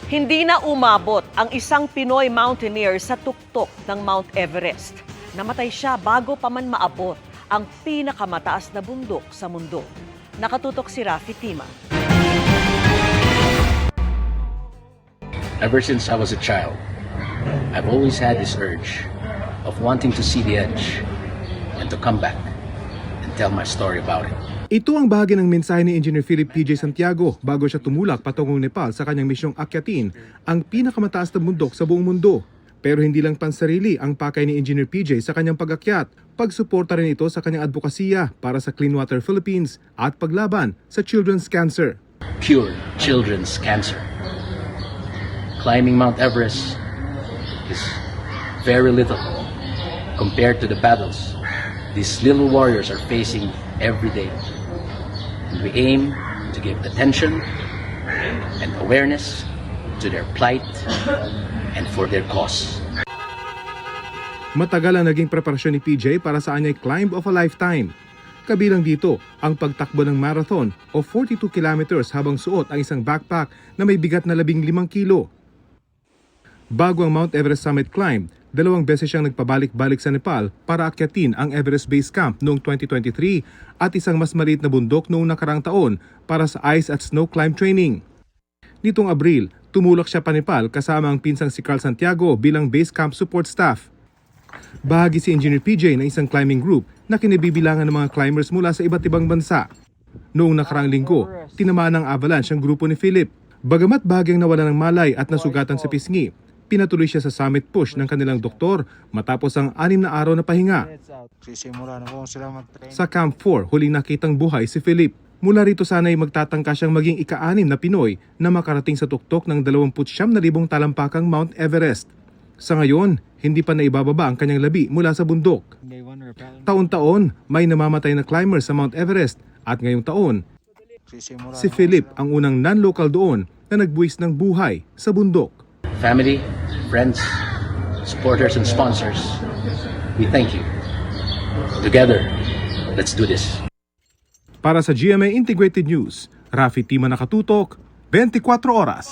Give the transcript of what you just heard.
Hindi na umabot ang isang Pinoy mountaineer sa tuktok ng Mount Everest. Namatay siya bago pa man maabot ang pinakamataas na bundok sa mundo. Nakatutok si Rafi Tima. Ever since I was a child, I've always had this urge of wanting to see the edge and to come back and tell my story about it. Ito ang bahagi ng mensahe ni Engineer Philip PJ Santiago bago siya tumulak patungong Nepal sa kanyang misyong akyatin ang pinakamataas na bundok sa buong mundo. Pero hindi lang pansarili ang pakay ni Engineer PJ sa kanyang pag-akyat, pagsuporta rin ito sa kanyang advokasya para sa Clean Water Philippines at paglaban sa children's cancer. Cure children's cancer. Climbing Mount Everest is very little compared to the battles these little warriors are facing every day. And we aim to give attention and awareness to their plight and for their cause. Matagal ang naging preparasyon ni PJ para sa anyay climb of a lifetime. Kabilang dito ang pagtakbo ng marathon o 42 kilometers habang suot ang isang backpack na may bigat na 15 kilo. Bago ang Mount Everest Summit climb, 2 beses siyang nagpabalik-balik sa Nepal para akyatin ang Everest Base Camp noong 2023 at isang mas maliit na bundok noong nakarang taon para sa ice at snow climb training. Nitong Abril, tumulak siya pa Nepal kasama ang pinsang si Carl Santiago bilang base camp support staff. Bahagi si Engineer PJ ng isang climbing group na kinibibilangan ng mga climbers mula sa iba't ibang bansa. Noong nakarang linggo, tinamaan ng avalanche ang grupo ni Philip. Bagamat bahagyang nawala ng malay at nasugatan sa pisngi, pinatuloy siya sa summit push ng kanilang doktor matapos ang 6 na araw na pahinga. Sa Camp 4, huling nakitang buhay si Philip. Mula rito sana'y magtatangka siyang maging ika-6 na Pinoy na makarating sa tuktok ng 29,000 talampakang Mount Everest. Sa ngayon, hindi pa naibababa ang kanyang labi mula sa bundok. Taon-taon, may namamatay na climber sa Mount Everest at ngayong taon, si Philip ang unang non-local doon na nagbuwis ng buhay sa bundok. Family, friends, supporters and sponsors, we thank you. Together, let's do this. Para sa GMA Integrated News, Rafi Tima, nakatutok, 24 oras.